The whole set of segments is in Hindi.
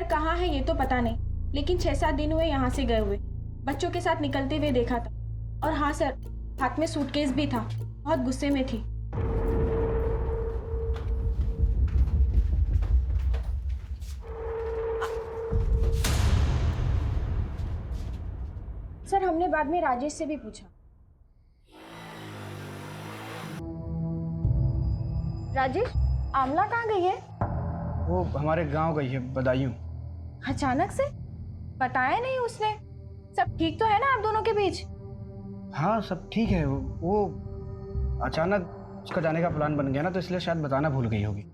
कहाँ है ये तो पता नहीं, लेकिन 6-7 दिन हुए यहाँ से गए हुए। बच्चों के साथ निकलते हुए देखा था। और हाँ सर, हाथ में सूटकेस भी था। बहुत गुस्से में थी। सर हमने बाद में राजेश से भी पूछा। राजेश, आमला कहाँ गई है? वो हमारे गांव गई है बदायूं। अचानक से? बताया नहीं उसने। सब ठीक तो है ना आप दोनों के बीच? हाँ सब ठीक है। वो अचानक उसका जाने का प्लान बन गया ना, तो इसलिए शायद बताना भूल गई होगी।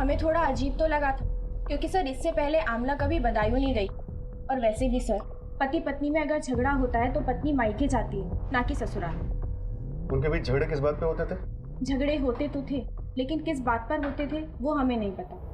हमें थोड़ा अजीब तो लगा था, क्योंकि सर इससे पहले आमला कभी बदायूं नहीं गई। और वैसे भी सर, पति पत्नी में अगर झगड़ा होता है तो पत्नी मायके जाती है, ना कि ससुराल। उनके बीच झगड़े किस बात पे होते थे? झगड़े होते तो थे, लेकिन किस बात पर होते थे वो हमें नहीं पता।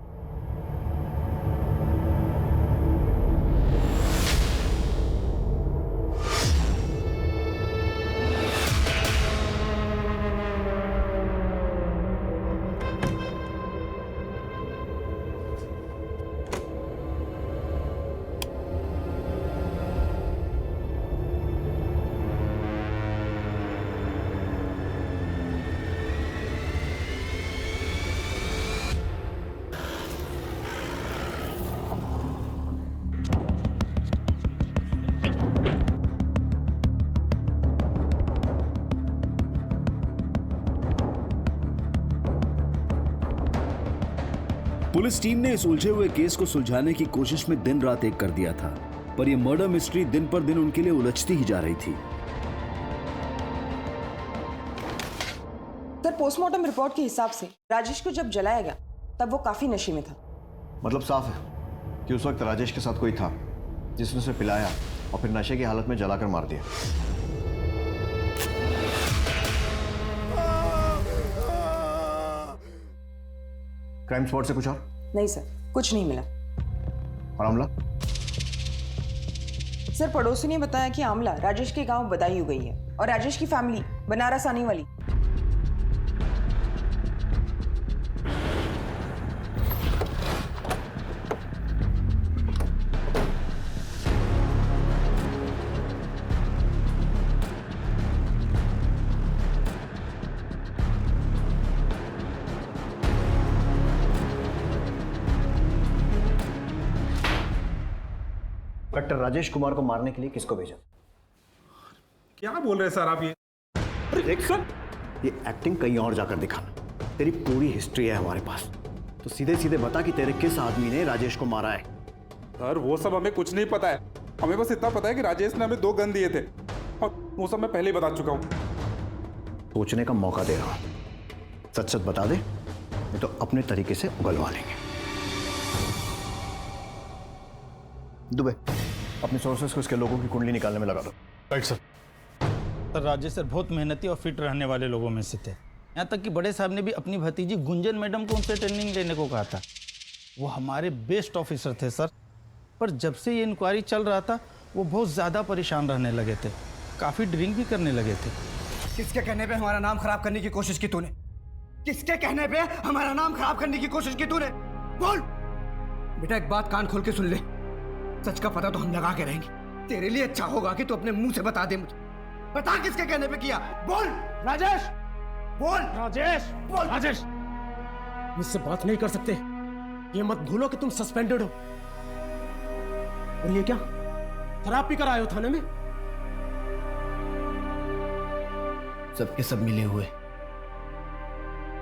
पुलिस टीम ने इस उलझे हुए केस को सुलझाने की कोशिश में दिन रात एक कर दिया था, पर यह मर्डर मिस्ट्री दिन पर दिन उनके लिए उलझती ही जा रही थी। सर, पोस्टमार्टम रिपोर्ट के हिसाब से राजेश को जब जलाया गया तब वो काफी नशे में था। मतलब साफ है कि उस वक्त राजेश के साथ कोई था जिसने उसे पिलाया और फिर नशे की हालत में जलाकर मार दिया। क्राइम स्पॉट से कुछ और? नहीं सर, कुछ नहीं मिला। और आमला? सर, पड़ोसी ने बताया कि आमला राजेश के गांव बदायूं गई है और राजेश की फैमिली बनारस आने वाली। इंस्पेक्टर राजेश कुमार को मारने के लिए किसको भेजा? क्या बोल रहे हैं सर आप ये? देख सर, ये एक्टिंग कहीं और जाकर दिखाना। तेरी पूरी हिस्ट्री है हमारे पास, तो सीधे सीधे बता कि तेरे किस आदमी ने राजेश को मारा है। सर वो सब हमें कुछ नहीं पता है। हमें बस इतना पता है कि राजेश ने हमें 2 गन दिए थे, और वो सब मैं पहले ही बता चुका हूँ। सोचने का मौका दे रहा हूँ, सच सच बता दे, नहीं तो अपने तरीके से उगलवा लेंगे। दुबे, अपने सोर्सेस को इसके लोगों की कुंडली निकालने में लगा दो। Right sir. Sir Rajesh sir बहुत मेहनती और फिट रहने वाले लोगों में से थे। यहाँ तक कि बड़े साहब ने भी अपनी भतीजी गुंजन मैडम को उनसे ट्रेनिंग लेने को कहा था। वो हमारे बेस्ट ऑफिसर थे सर, पर जब से ये इंक्वायरी चल रहा था वो बहुत ज़्यादा परेशान रहने लगे थे, काफ़ी ड्रिंक भी करने लगे थे। किसके कहने पे हमारा नाम खराब करने की कोशिश की तूने? किसके कहने पे हमारा नाम खराब करने की कोशिश की तूने? बोल बेटा, एक बात कान खोल के सुन ले। सच का पता तो हम लगा के रहेंगे। तेरे लिए अच्छा होगा कि तू अपने मुंह से बता दे मुझे। बता किसके कहने पे किया? बोल राजेश, बोल राजेश, बोल राजेश। मुझसे बात नहीं कर सकते, ये मत भूलो कि तुम सस्पेंडेड हो। और ये क्या शराब पीकर आए हो थाने में? सबके सब मिले हुए,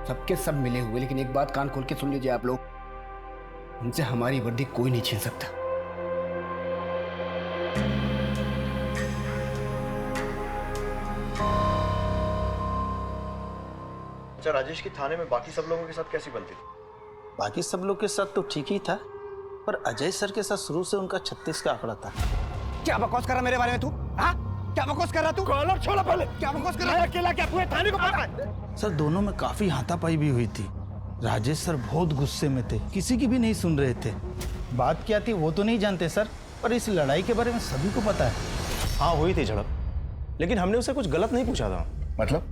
सबके सब मिले हुए। लेकिन एक बात कान खोल के सुन लीजिए आप लोग, हमसे हमारी वर्दी कोई नहीं छीन सकता। अच्छा, राजेश की थाने में बाकी सब लोगों के साथ कैसी बनती थी? बाकी सब लोग के साथ तो ठीक ही था, पर अजय सर के साथ शुरू से उनका 36 का आंकड़ा था। क्या बकवास कर रहा मेरे बारे में तू? हाँ, क्या बकवास कर रहा तू? कॉलर छोड़ा पहले। क्या बकवास कर रहा है? अकेला क्या पूरे थाने को पता है? सर दोनों में काफी हाथापाई भी हुई थी। राजेश सर बहुत गुस्से में थे, किसी की भी नहीं सुन रहे थे। बात क्या थी वो तो नहीं जानते सर, पर इस लड़ाई के बारे में सभी को पता है। हाँ हुई थी झड़प, लेकिन हमने उसे कुछ गलत नहीं पूछा था। मतलब?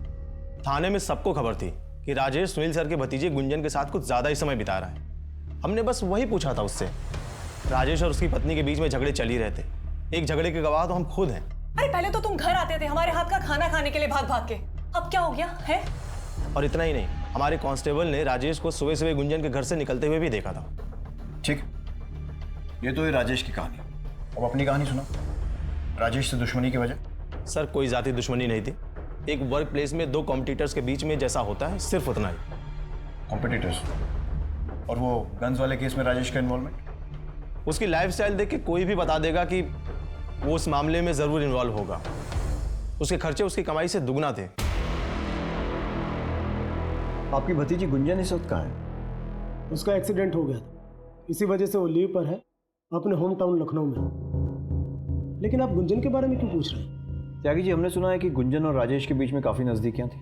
थाने में सबको खबर थी कि राजेश सुनील सर के भतीजे गुंजन के साथ कुछ ज्यादा ही समय बिता रहा है। हमने बस वही पूछा था उससे। राजेश और उसकी पत्नी के बीच में झगड़े चल ही रहते। एक झगड़े के गवाह तो हम खुद हैं। अरे पहले तो तुम घर आते थे हमारे हाथ का खाना खाने के लिए भाग भाग के, अब क्या हो गया है? और इतना ही नहीं, हमारे कांस्टेबल ने राजेश को सुबह सुबह गुंजन के घर से निकलते हुए भी देखा था। ठीक, ये तो है राजेश की कहानी। अब अपनी कहानी सुना। राजेश से दुश्मनी की वजह? सर कोई जाति दुश्मनी नहीं थी। एक वर्क प्लेस में दो कॉम्पिटिटर्स के बीच में जैसा होता है, सिर्फ उतना ही। कॉम्पिटिटर्स? और वो गन्स वाले केस में राजेश का इन्वॉल्वमेंट? उसकी लाइफस्टाइल देख के कोई भी बता देगा कि वो उस मामले में जरूर इन्वॉल्व होगा। उसके खर्चे उसकी कमाई से दुगना थे। आपकी भतीजी गुंजन इस वक्त कहाँ है? उसका एक्सीडेंट हो गया था, इसी वजह से वो लीव पर है अपने होम टाउन लखनऊ में। लेकिन आप गुंजन के बारे में क्यों पूछ रहे हैं? त्यागी जी, हमने सुना है कि गुंजन और राजेश के बीच में काफी नजदीकियां थी।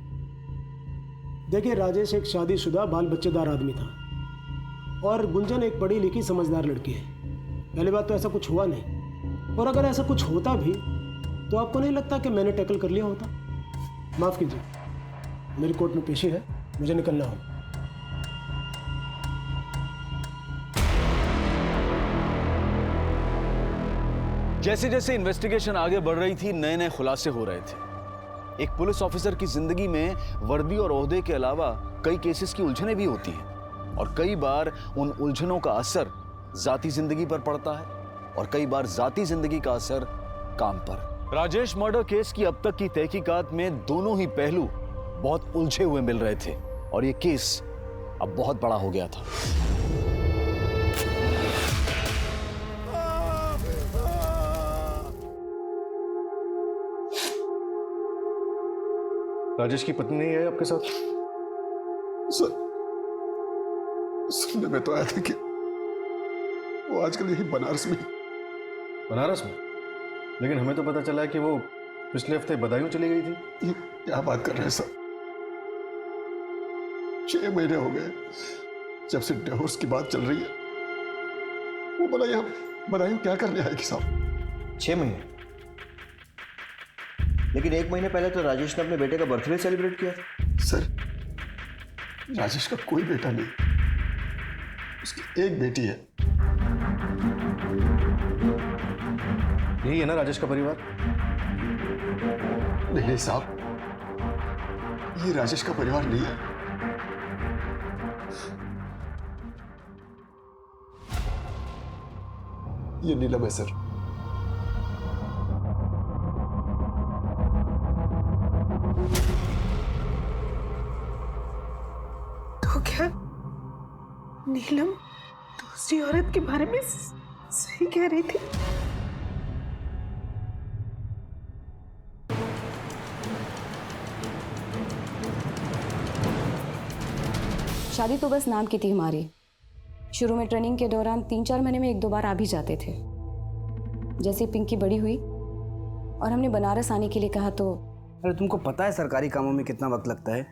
देखिए, राजेश एक शादीशुदा बाल बच्चेदार आदमी था और गुंजन एक पढ़ी लिखी समझदार लड़की है। पहली बात तो ऐसा कुछ हुआ नहीं, और अगर ऐसा कुछ होता भी तो आपको नहीं लगता कि मैंने टैकल कर लिया होता? माफ़ कीजिए, मेरी कोर्ट में पेशी है, मुझे निकलना होगा। जैसे जैसे इन्वेस्टिगेशन आगे बढ़ रही थी, नए नए खुलासे हो रहे थे। एक पुलिस ऑफिसर की जिंदगी में वर्दी और ओहदे के अलावा कई केसेस की उलझनें भी होती हैं, और कई बार उन उलझनों का असर जाती जिंदगी पर पड़ता है, और कई बार जाती जिंदगी का असर काम पर। राजेश मर्डर केस की अब तक की तहकीकात में दोनों ही पहलू बहुत उलझे हुए मिल रहे थे, और ये केस अब बहुत बड़ा हो गया था। राजेश की पत्नी नहीं है आपके साथ? सर, सुनने में तो आया था कि वो आजकल यही बनारस में। बनारस में? लेकिन हमें तो पता चला है कि वो पिछले हफ्ते बदायूं चली गई थी। ये क्या बात कर रहे हैं सर? 6 महीने हो गए जब से डिवोर्स की बात चल रही है। वो बोला यहाँ बदायूं क्या करने आएगी साहब? 6 महीने? लेकिन 1 महीने पहले तो राजेश ने अपने बेटे का बर्थडे सेलिब्रेट किया था। सर, राजेश का कोई बेटा नहीं, उसकी एक बेटी है। यही है ना राजेश का परिवार? नहीं साहब, ये राजेश का परिवार नहीं है। ये नीलम है सर। तो क्या नीलम दूसरी औरत के बारे में सही कह रही थी? शादी तो बस नाम की थी हमारी। शुरू में ट्रेनिंग के दौरान 3-4 महीने में 1-2 बार आ भी जाते थे। जैसे पिंकी बड़ी हुई और हमने बनारस आने के लिए कहा तो। अरे तुमको पता है सरकारी कामों में कितना वक्त लगता है?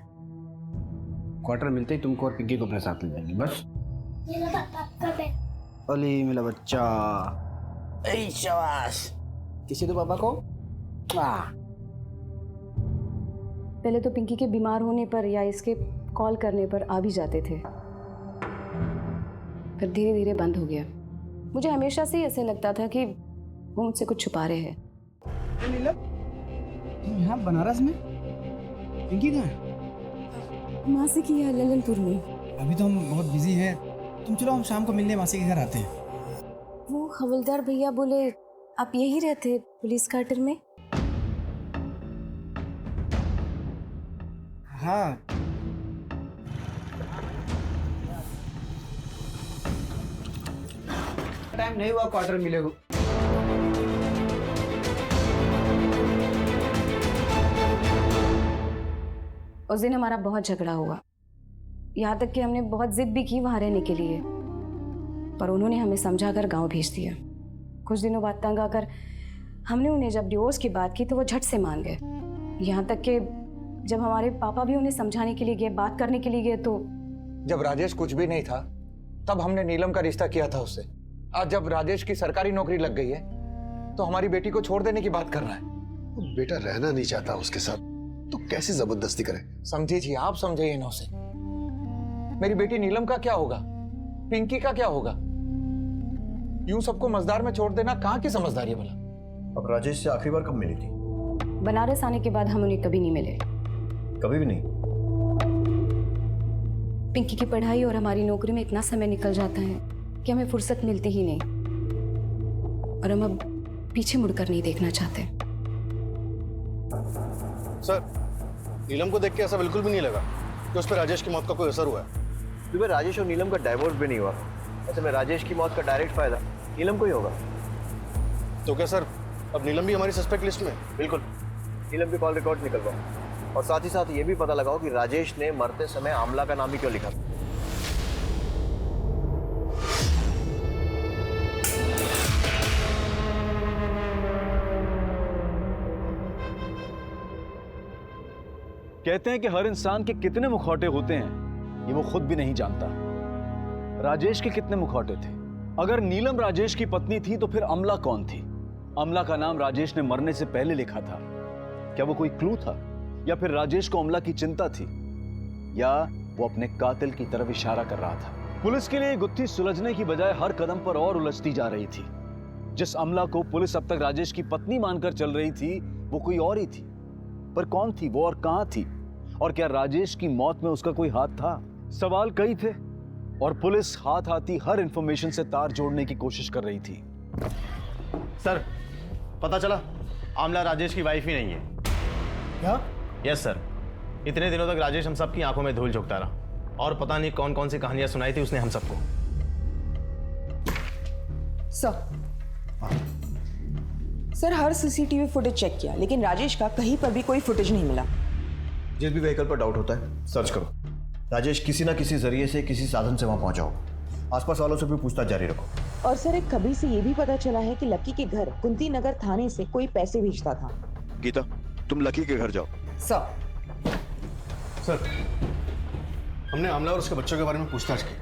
क्वार्टर मिलते ही तुमको और पिंकी को अपने साथ ले जाएंगे बस। अली मेरा बच्चा, ऐ शाबाश। किसी तो पापा को पहले तो पिंकी के बीमार होने पर या इसके कॉल करने पर आ भी जाते थे, फिर धीरे धीरे बंद हो गया। मुझे हमेशा से ही ऐसे लगता था कि वो मुझसे कुछ छुपा रहे हैं। तुम यहाँ बनारस में? पिंकी कहाँ है? मासी की है ललनपुर में। अभी तो हम बहुत बिजी हैं, तुम चलो हम शाम को मिलने मासी के घर आते हैं। वो हवलदार भैया बोले आप यही रहते पुलिस क्वार्टर में? हाँ। टाइम नहीं हुआ क्वार्टर मिले को। उस दिन हमारा बहुत झगड़ा हुआ, यहाँ तक कि हमने बहुत जिद भी की वहाँ रहने के लिए, पर उन्होंने हमें समझाकर गांव भेज दिया। कुछ दिनों बाद तंग आकर हमने उन्हें जब डिवोर्स की बात की तो वो झट से मान गए। यहाँ तक कि जब हमारे पापा भी उन्हें समझाने के लिए गए, बात करने के लिए गए तो। जब राजेश कुछ भी नहीं था तब हमने नीलम का रिश्ता किया था उससे। आज जब राजेश की सरकारी नौकरी लग गई है तो हमारी बेटी को छोड़ देने की बात कर रहा है। वो बेटा रहना नहीं चाहता उसके साथ, तो कैसे जबरदस्ती करे? समझिए, आप समझिए ना उसे। मेरी बेटी नीलम का क्या होगा, पिंकी का क्या होगा? यूं सबको मजदार में छोड़ देना कहाँ की समझदारी है भला? अब राजेश से आखिरी बार कब मिली थी? बनारस आने के बाद हम उन्हें कभी नहीं मिले। कभी भी नहीं? पिंकी की पढ़ाई और हमारी नौकरी में इतना समय निकल जाता है कि हमें फुर्सत मिलती ही नहीं, और हम अब पीछे मुड़कर नहीं देखना चाहते। सर, नीलम को देख के ऐसा बिल्कुल भी नहीं लगा कि उस पर राजेश की मौत का कोई असर हुआ है। क्योंकि राजेश और नीलम का डाइवोर्स भी नहीं हुआ। ऐसे में राजेश की मौत का डायरेक्ट फायदा नीलम को ही होगा। तो क्या सर, अब नीलम भी हमारी सस्पेक्ट लिस्ट में? बिल्कुल। नीलम के कॉल रिकॉर्ड निकलवाओ, और साथ ही साथ ये भी पता लगाओ कि राजेश ने मरते समय आमला का नाम ही क्यों लिखा। कहते हैं कि हर इंसान के कितने मुखौटे होते हैं ये वो खुद भी नहीं जानता। राजेश के कितने मुखौटे थे? अगर नीलम राजेश की पत्नी थी तो फिर अमला कौन थी? अमला का नाम राजेश ने मरने से पहले लिखा था। क्या वो कोई क्लू था, या फिर राजेश को अमला की चिंता थी, या वो अपने कातिल की तरफ इशारा कर रहा था? पुलिस के लिए गुत्थी सुलझने की बजाय हर कदम पर और उलझती जा रही थी। जिस अमला को पुलिस अब तक राजेश की पत्नी मानकर चल रही थी वो कोई और ही थी। पर कौन थी वो और कहां थी? और क्या राजेश की मौत में उसका कोई हाथ था? सवाल कई थे और पुलिस हाथ आती हर इंफॉर्मेशन से तार जोड़ने की कोशिश कर रही थी। सर, पता चला आमला राजेश की वाइफ ही नहीं है। क्या? यस सर, इतने दिनों तक राजेश हम सबकी आंखों में धूल झोंकता रहा, और पता नहीं कौन कौन सी कहानियां सुनाई थी उसने हम सबको। सर, हर सीसीटीवी फुटेज चेक किया, लेकिन राजेश का कहीं पर भी कोई फुटेज नहीं मिला। जिस भी व्हीकल पर डाउट होता है सर्च करो। राजेश किसी ना किसी जरिए से किसी साधन से वहां पहुंचा हो। आसपास वालों से भी पूछताछ जारी रखो। और सर, एक खबर से ये भी पता चला है कि लक्की के घर कुंती नगर थाने से कोई पैसे भेजता था। गीता, तुम लकी के घर जाओ। सर हमने आमला और उसके बच्चों के बारे में पूछताछ की।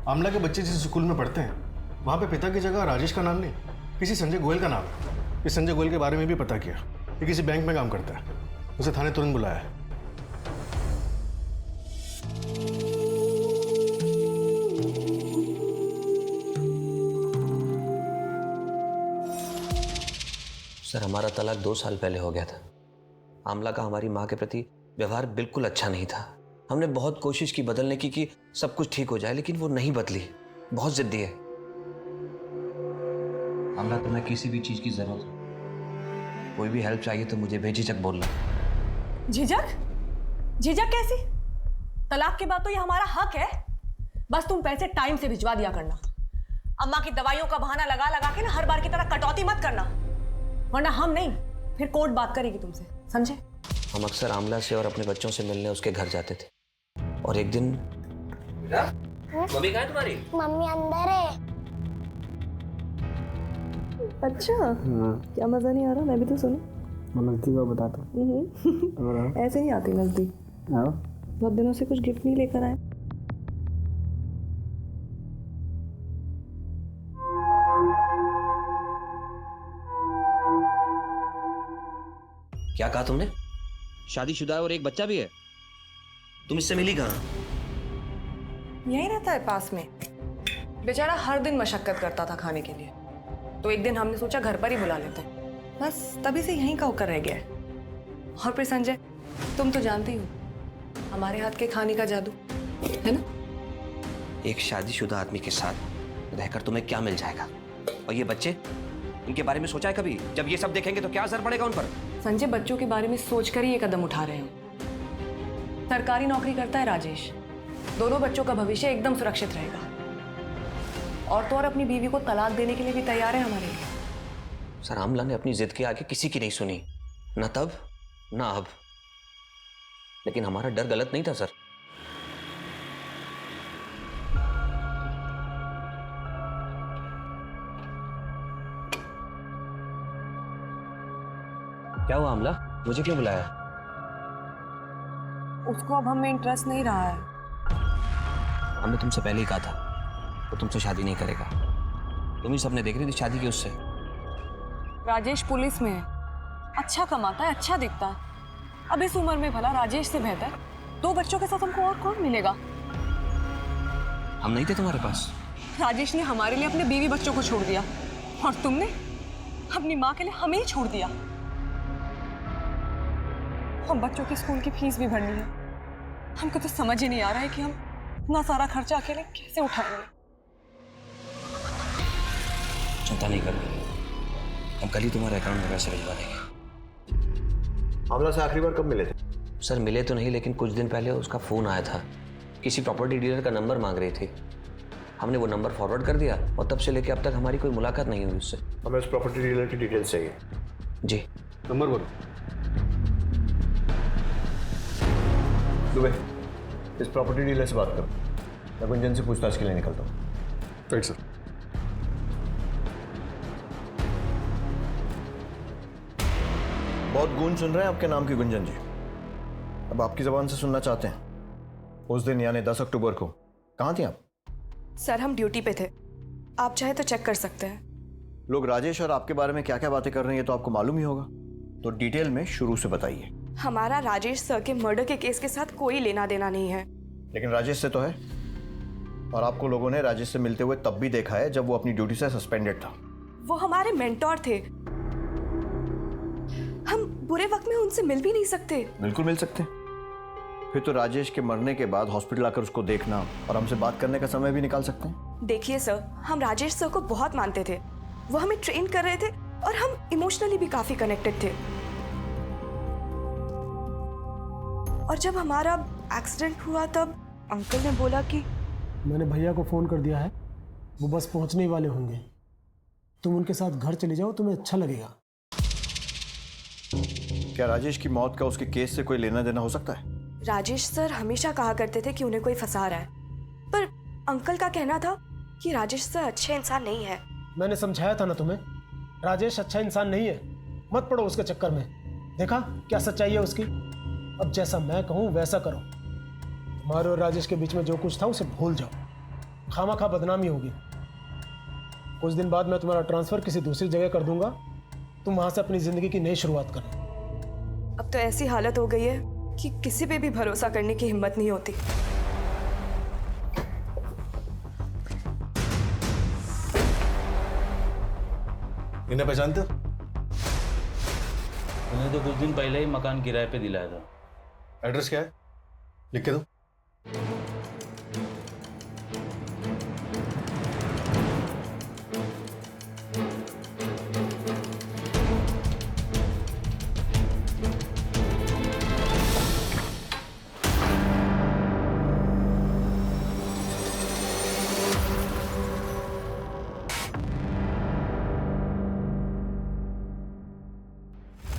आमला के बच्चे जिस स्कूल में पढ़ते हैं वहाँ पे पिता की जगह राजेश का नाम नहीं, किसी संजय गोयल का नाम है। इस संजय गोयल के बारे में भी पता किया। ये किसी बैंक में काम करता है। उसे थाने तुरंत बुलाया है। सर, हमारा तलाक 2 साल पहले हो गया था। आमला का हमारी माँ के प्रति व्यवहार बिल्कुल अच्छा नहीं था। हमने बहुत कोशिश की बदलने की कि सब कुछ ठीक हो जाए, लेकिन वो नहीं बदली। बहुत जिद्दी है। आमला, तुम्हें किसी भी चीज की जरूरत हो, कोई भी हेल्प चाहिए तो मुझे बेझिझक बोलना। झिझक? झिझक कैसी? तलाक के बाद तो ये हमारा हक है। बस तुम पैसे टाइम से भिजवा दिया करना। अम्मा की दवाइयों का बहाना लगा लगा के ना हर बार की तरह कटौती मत करना, वरना हम नहीं फिर कोर्ट बात करेगी तुमसे, समझे? हम अक्सर आमला से और अपने बच्चों से मिलने उसके घर जाते थे, और एक दिन मम्मी कहाँ है तुम्हारी? मम्मी अंदर है। अच्छा, क्या मजा नहीं आ रहा? मैं भी तो सुनूं। नजदीक बताता ऐसे नहीं आती नजदीक। बहुत दिनों से कुछ गिफ्ट नहीं लेकर आए। क्या कहा तुमने? शादीशुदा है और एक बच्चा भी है। तुम इससे मिली कहाँ? यहीं रहता है पास में। बेचारा हर दिन मशक्कत करता था खाने के लिए, तो एक दिन हमने सोचा घर पर ही बुला लेते हैं। बस तभी से यहीं का होकर रह गया है। और फिर संजय, तुम तो जानती हो हमारे हाथ के खाने का जादू है ना। एक शादीशुदा आदमी के साथ रहकर तुम्हें क्या मिल जाएगा? और ये बच्चे, इनके बारे में सोचा है कभी? जब ये सब देखेंगे तो क्या असर पड़ेगा उन पर? संजय, बच्चों के बारे में सोचकर ही ये कदम उठा रहे हो। सरकारी नौकरी करता है राजेश, दोनों बच्चों का भविष्य एकदम सुरक्षित रहेगा। और तो और अपनी बीवी को तलाक देने के लिए भी तैयार है हमारे लिए। सर, आमला ने अपनी जिद के आगे किसी की नहीं सुनी, ना तब ना अब। लेकिन हमारा डर गलत नहीं था सर। क्या हुआ आमला? मुझे क्यों बुलाया? उसको अब हमें इंटरेस्ट नहीं रहा है। हमने तुमसे पहले ही कहा था वो तुमसे शादी नहीं करेगा। तुम ही सपने देख रही थी शादी की उससे। राजेश पुलिस में है, अच्छा कमाता है, अच्छा दिखता है। अब इस उम्र में भला राजेश से बेहतर 2 बच्चों के साथ हमको और कौन मिलेगा? हम नहीं थे तुम्हारे पास? राजेश ने हमारे लिए अपने बीवी बच्चों को छोड़ दिया और तुमने अपनी माँ के लिए हमें ही छोड़ दिया। हम बच्चों की स्कूल की फीस भी भरनी है। हमको तो समझ ही नहीं आ रहा है कि हम इतना सारा खर्चा अकेले कैसे उठाएंगे। चिंता नहीं करो, हम कल ही तुम्हारे अकाउंट में पैसे भिजवा देंगे। आमला से आखिरी बार कब मिले थे? सर मिले तो नहीं, लेकिन कुछ दिन पहले उसका फ़ोन आया था। किसी प्रॉपर्टी डीलर का नंबर मांग रही थी। हमने वो नंबर फॉरवर्ड कर दिया और तब से लेके अब तक हमारी कोई मुलाकात नहीं हुई उससे। हमें उस प्रॉपर्टी डीलर की डिटेल्स चाहिए। जी। नंबर बोलो। दुबे, इस प्रॉपर्टी डीलर से बात करो। मैं गुंजन से पूछताछ के लिए निकलता हूँ। Right sir. बहुत गूंज सुन रहे हैं आपके नाम की गुंजन जी। अब आपकी जबान से सुनना चाहते हैं, उस दिन यानी 10 अक्टूबर को कहाँ थी आप? सर हम ड्यूटी पे थे, आप चाहे तो चेक कर सकते हैं। लोग राजेश और आपके बारे में क्या क्या बातें कर रहे हैं ये तो आपको मालूम ही होगा, तो डिटेल में शुरू से बताइए। हमारा राजेश सर के मर्डर के केस के साथ कोई लेना देना नहीं है। लेकिन राजेश से तो है, और आपको लोगों ने राजेश से मिलते हुए तब भी देखा है जब वो अपनी ड्यूटी से सस्पेंडेड था। वो हमारे मेंटोर थे, हम बुरे वक्त में उनसे मिल भी नहीं सकते। बिल्कुल मिल सकते। फिर तो राजेश के मरने के बाद हॉस्पिटल आकर उसको देखना और हमसे बात करने का समय भी निकाल सकते हैं। देखिए सर, हम राजेश सर को बहुत मानते थे, वो हमें ट्रेन कर रहे थे और हम इमोशनली भी काफी कनेक्टेड थे। और जब हमारा एक्सीडेंट हुआ तब अंकल ने बोला कि मैंने भैया को फ़ोन कर दिया है, वो बस पहुंचने ही वाले होंगे। तुम उनके साथ घर चले जाओ, तुम्हें अच्छा लगेगा। क्या राजेश की मौत का उसके केस से कोई लेना देना हो सकता है? राजेश सर हमेशा कहा करते थे कि उन्हें कोई फंसा रहा है, पर अंकल का कहना था कि राजेश सर अच्छे इंसान नहीं है। मैंने समझाया था ना तुम्हें, राजेश अच्छा इंसान नहीं है, मत पड़ो उसके चक्कर में। देखा क्या सच्चाई है उसकी। अब जैसा मैं कहूँ वैसा करो। तुम्हारे और राजेश के बीच में जो कुछ था उसे भूल जाओ, खामखा बदनामी होगी। कुछ दिन बाद मैं तुम्हारा ट्रांसफर किसी दूसरी जगह कर दूंगा, तुम वहां से अपनी जिंदगी की नई शुरुआत करना। अब तो ऐसी हालत हो गई है कि किसी पे भी भरोसा करने की हिम्मत नहीं होती। इन्हें पहचानते हो? उन्हें तो कुछ दिन पहले ही मकान किराए पे दिलाया था। एड्रेस क्या है? लिख के दो।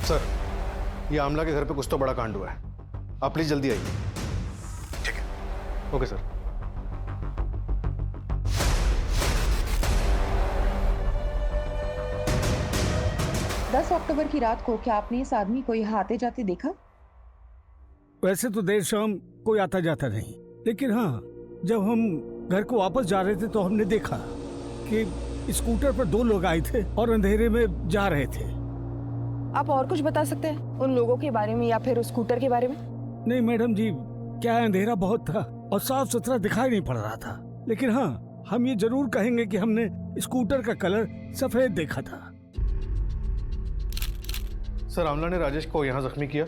सर, ये आमला के घर पे कुछ तो बड़ा कांड हुआ है, आप प्लीज जल्दी आइए। ठीक है, ओके सर। दस अक्टूबर की रात को क्या आपने इस आदमी को यहाँ आते जाते देखा? वैसे तो देर शाम कोई आता जाता नहीं, लेकिन हाँ, जब हम घर को वापस जा रहे थे तो हमने देखा कि स्कूटर पर दो लोग आए थे और अंधेरे में जा रहे थे। आप और कुछ बता सकते हैं उन लोगों के बारे में या फिर उस स्कूटर के बारे में? नहीं मैडम जी, क्या है, अंधेरा बहुत था और साफ सुथरा दिखाई नहीं पड़ रहा था, लेकिन हाँ, हम ये जरूर कहेंगे कि हमने स्कूटर का कलर सफेद देखा था। सर, आमला ने राजेश को यहाँ जख्मी किया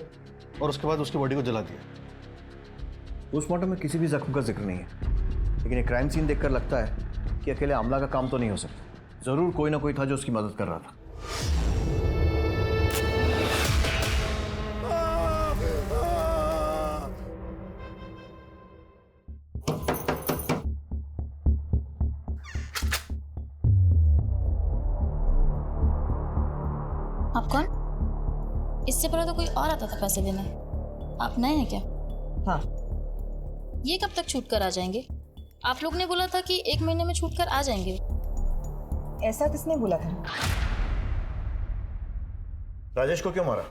और उसके बाद उसकी बॉडी को जला दिया। पोस्टमार्टम में किसी भी जख्म का जिक्र नहीं है, लेकिन ये क्राइम सीन देखकर लगता है कि अकेले आमला का काम तो नहीं हो सकता। जरूर कोई ना कोई था जो उसकी मदद कर रहा था। आप कौन? इससे पहले तो कोई और आता था पैसे देने। आप नए हैं क्या? हाँ। ये कब तक छूट कर आ जाएंगे? आप लोग ने बोला था कि 1 महीने में छूट कर आ जाएंगे। ऐसा किसने बोला था? राजेश को क्यों मारा?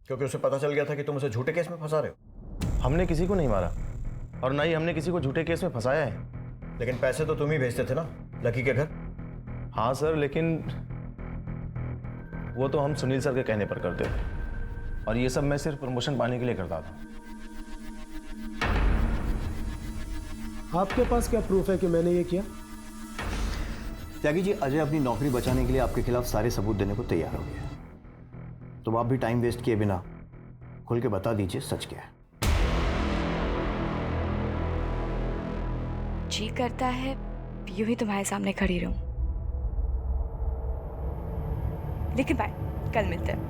क्योंकि उसे पता चल गया था कि तुम उसे झूठे केस में फंसा रहे हो। हमने किसी को नहीं मारा और ना ही हमने किसी को झूठे केस में फंसाया है। लेकिन पैसे तो तुम ही भेजते थे ना लकी के घर। हाँ सर, लेकिन वो तो हम सुनील सर के कहने पर करते थे और ये सब मैं सिर्फ प्रमोशन पाने के लिए करता था। आपके पास क्या प्रूफ है कि मैंने ये किया? त्यागी जी, अजय अपनी नौकरी बचाने के लिए आपके खिलाफ सारे सबूत देने को तैयार हो गया, तो आप भी टाइम वेस्ट किए बिना खुल के बता दीजिए सच क्या है। जी करता है यूं ही तुम्हारे सामने खड़ी रहूं, लेकिन बाय, कल मिलते हैं।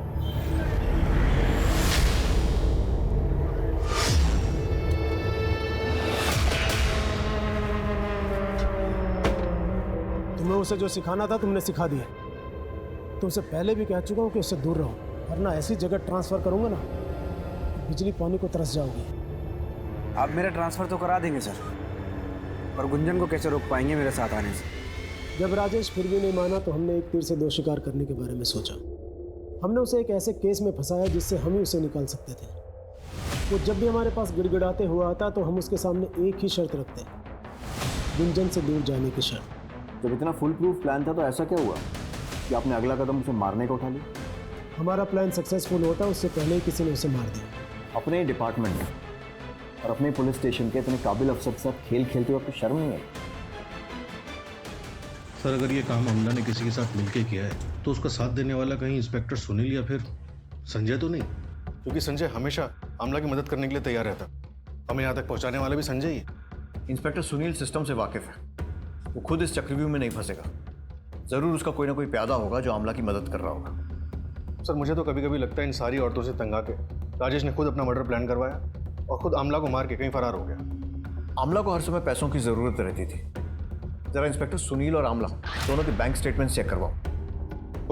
तुम्हें उसे जो सिखाना था तुमने सिखा दिया। तुमसे पहले भी कह चुका हूँ कि उससे दूर रहो, वरना ऐसी जगह ट्रांसफर करूंगा ना, बिजली पानी को तरस जाओगी। आप मेरा ट्रांसफर तो करा देंगे सर, पर गुंजन को कैसे रोक पाएंगे मेरे साथ आने से? जब राजेश फिर भी नहीं माना तो हमने एक तीर से दो शिकार करने के बारे में सोचा। हमने उसे एक ऐसे केस में फंसाया जिससे हम ही उसे निकाल सकते थे। वो जब भी हमारे पास गिड़गिड़ाते हुआ आता तो हम उसके सामने एक ही शर्त रखते, गुंजन से दूर जाने की शर्त। जब इतना फुल प्रूफ प्लान था तो ऐसा क्या हुआ कि आपने अगला कदम उसे मारने का उठा लिया? हमारा प्लान सक्सेसफुल होता उससे पहले ही किसी ने उसे मार दिया। अपने डिपार्टमेंट में और अपने पुलिस स्टेशन के इतने काबिल अफसर के साथ खेल खेलते हुए आपको शर्म नहीं आई? सर, अगर ये काम अमला ने किसी के साथ मिलके किया है तो उसका साथ देने वाला कहीं इंस्पेक्टर सुनील या फिर संजय तो नहीं? क्योंकि संजय हमेशा अमला की मदद करने के लिए तैयार रहता, हमें यहाँ तक पहुँचाने वाला भी संजय ही है। इंस्पेक्टर सुनील सिस्टम से वाकिफ है, वो खुद इस चक्रव्यूह में नहीं फंसेगा। जरूर उसका कोई ना कोई प्यादा होगा जो आमला की मदद कर रहा होगा। सर, मुझे तो कभी कभी लगता है इन सारी औरतों से तंग आके राजेश ने खुद अपना मर्डर प्लान करवाया और खुद आमला को मार के कहीं फरार हो गया। आमला को हर समय पैसों की जरूरत रहती थी। जरा इंस्पेक्टर सुनील और आमला दोनों के बैंक स्टेटमेंट चेक करवाओ।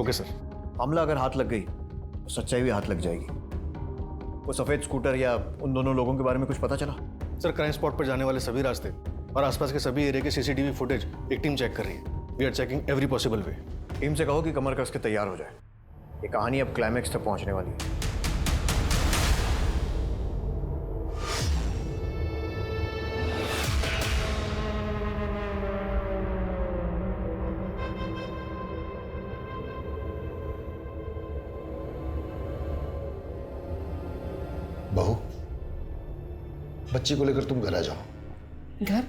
Okay sir. आमला अगर हाथ लग गई तो सच्चाई भी हाथ लग जाएगी। वो सफेद स्कूटर या उन दोनों लोगों के बारे में कुछ पता चला? सर, क्राइम स्पॉट पर जाने वाले सभी रास्ते और आसपास के सभी एरिया के सीसीटीवी फुटेज एक टीम चेक कर रही है। We are checking every possible way. Team से कहो कि कमर कस के तैयार हो जाए, ये कहानी अब क्लाइमैक्स तक पहुंचने वाली है। बहू, बच्ची को लेकर तुम घर आ जाओ। घर?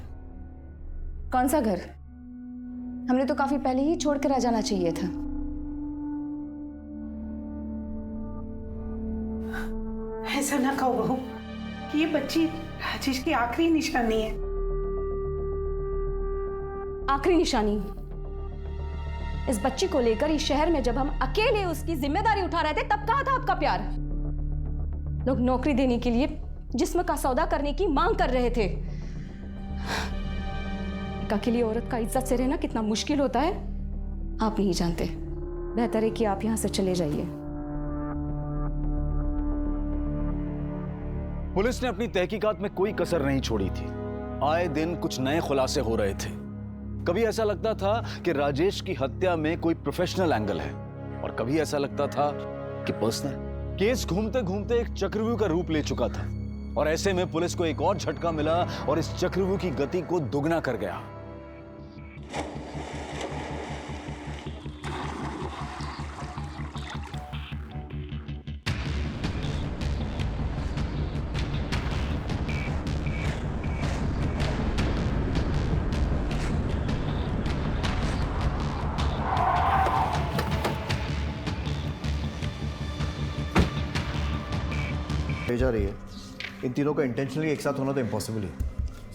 कौन सा घर? हमने तो काफी पहले ही छोड़कर आ जाना चाहिए था। ऐसा ना कहो बहू कि ये बच्ची राजेश की आखिरी निशानी है। आखिरी निशानी? इस बच्ची को लेकर इस शहर में जब हम अकेले उसकी जिम्मेदारी उठा रहे थे तब कहा था आपका प्यार। लोग नौकरी देने के लिए जिस्म का सौदा करने की मांग कर रहे थे। एक अकेली औरत का इज्जत से रहना कितना मुश्किल होता है आप नहीं जानते। बेहतर है कि आप यहां से चले जाइए। पुलिस ने अपनी तहकीकात में कोई कसर नहीं छोड़ी थी। आए दिन कुछ नए खुलासे हो रहे थे। कभी ऐसा लगता था कि राजेश की हत्या में कोई प्रोफेशनल एंगल है और कभी ऐसा लगता था कि पर्सनल। केस घूमते घूमते एक चक्रव्यूह का रूप ले चुका था और ऐसे में पुलिस को एक और झटका मिला और इस चक्रव्यूह की गति को दुगना कर गया। भेजा रही है। इन तीनों का इंटेंशनली एक साथ होना तो इम्पॉसिबल ही।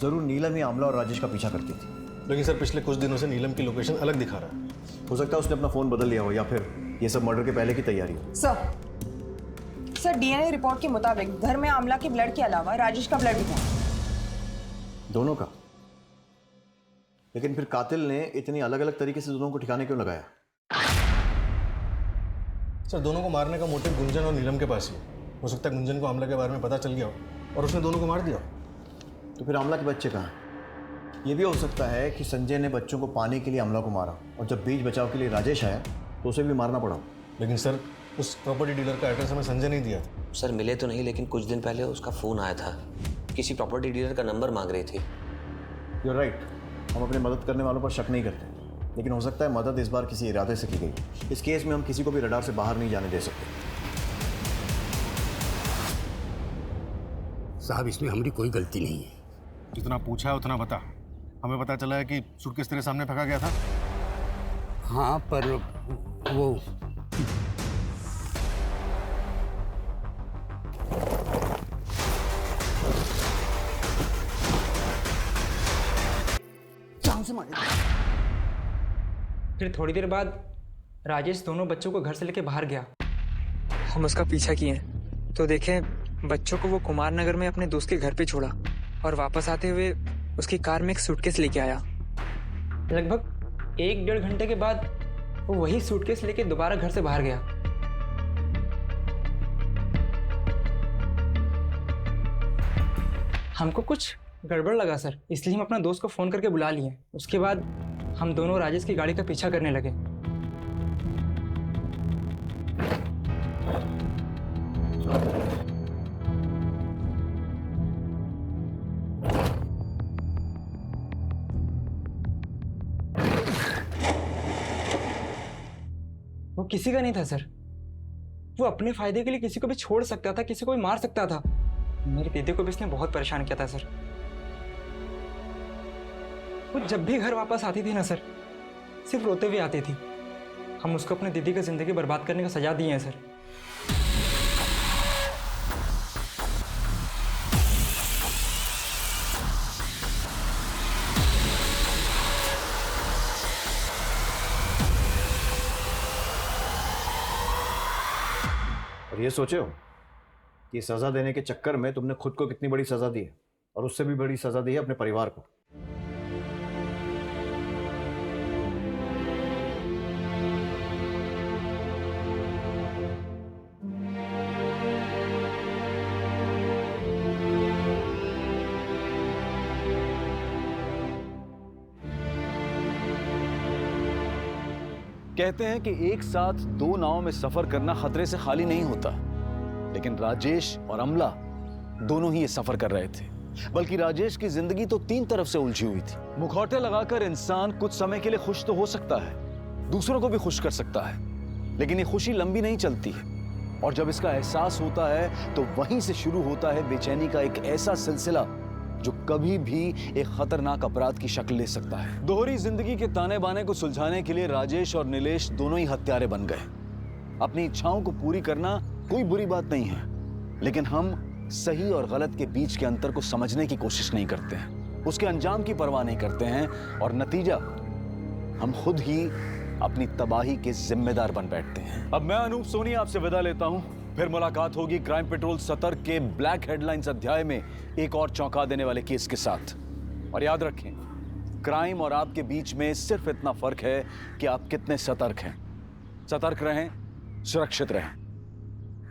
जरूर नीलम ही आमला और राजेश का पीछा करती थी। लेकिन सर, पिछले कुछ दिनों से नीलम की लोकेशन अलग दिखा रहा है। हो सकता है उसने अपना फोन बदल लिया हो या फिर ये सब मर्डर के पहले की तैयारी हो। सर डीएनए रिपोर्ट के मुताबिक घर में आमला के ब्लड के अलावा राजेश का ब्लड भी था। दोनों का? लेकिन फिर कातिल ने इतनी अलग अलग तरीके से दोनों को ठिकाने क्यों लगाया? सर, दोनों को मारने का मोटिव गुंजन और नीलम के पास ही। हो सकता है गुंजन को आमला के बारे में पता चल गया हो और उसने दोनों को मार दिया। तो फिर आमला के बच्चे कहाँ हैं? ये भी हो सकता है कि संजय ने बच्चों को पाने के लिए आमला को मारा और जब बीच बचाव के लिए राजेश आया तो उसे भी मारना पड़ा। लेकिन सर, उस प्रॉपर्टी डीलर का एड्रेस हमें संजय नहीं दिया। सर, मिले तो नहीं, लेकिन कुछ दिन पहले उसका फ़ोन आया था। किसी प्रॉपर्टी डीलर का नंबर मांग रही थी। You're right, हम अपने मदद करने वालों पर शक नहीं करते, लेकिन हो सकता है मदद इस बार किसी इरादे से की गई। इस केस में हम किसी को भी रडार से बाहर नहीं जाने दे सकते। साहब, इसमें हमारी कोई गलती नहीं है। जितना पूछा है उतना बता। हमें पता चला है कि सूटकेस तेरे सामने फेंका गया था। हाँ पर वो फिर थोड़ी देर बाद राजेश दोनों बच्चों को घर से लेके बाहर गया। हम उसका पीछा किए तो देखें बच्चों को वो कुमार नगर में अपने दोस्त के घर पे छोड़ा और वापस आते हुए उसकी कार में एक सूटकेस लेके आया। लगभग 1-1.5 घंटे के बाद वो वही सूटकेस लेके दोबारा घर से बाहर गया। हमको कुछ गड़बड़ लगा सर, इसलिए हम अपना दोस्त को फोन करके बुला लिए। उसके बाद हम दोनों राजेश की गाड़ी का पीछा करने लगे। वो किसी का नहीं था सर, वो अपने फायदे के लिए किसी को भी छोड़ सकता था, किसी को भी मार सकता था। मेरी दीदी को भी इसने बहुत परेशान किया था सर। वो जब भी घर वापस आती थी ना सर, सिर्फ रोते हुए आती थी। हम उसको अपनी दीदी की जिंदगी बर्बाद करने का सजा दिए हैं सर। और ये सोचे हो कि सजा देने के चक्कर में तुमने खुद को कितनी बड़ी सजा दी है, और उससे भी बड़ी सजा दी है अपने परिवार को। कहते हैं कि एक साथ दो नावों में सफर करना खतरे से खाली नहीं होता, लेकिन राजेश और अमला दोनों ही ये सफर कर रहे थे। बल्कि राजेश की जिंदगी तो 3 तरफ से उलझी हुई थी। मुखौटे लगाकर इंसान कुछ समय के लिए खुश तो हो सकता है, दूसरों को भी खुश कर सकता है, लेकिन ये खुशी लंबी नहीं चलती है। और जब इसका एहसास होता है तो वहीं से शुरू होता है बेचैनी का एक ऐसा सिलसिला जो कभी भी एक खतरनाक अपराध की शक्ल ले सकता है। दोहरी जिंदगी के ताने बाने को सुलझाने के लिए राजेश और नीलेश दोनों ही हत्यारे बन गए। अपनी इच्छाओं को पूरी करना कोई बुरी बात नहीं है, लेकिन हम सही और गलत के बीच के अंतर को समझने की कोशिश नहीं करते हैं, उसके अंजाम की परवाह नहीं करते हैं, और नतीजा हम खुद ही अपनी तबाही के जिम्मेदार बन बैठते हैं। अब मैं अनूप सोनी आपसे विदा लेता हूं। फिर मुलाकात होगी क्राइम पेट्रोल सतर्क के ब्लैक हेडलाइंस अध्याय में एक और चौंका देने वाले केस के साथ। और याद रखें, क्राइम और आपके बीच में सिर्फ इतना फर्क है कि आप कितने सतर्क हैं। सतर्क रहें, सुरक्षित रहें।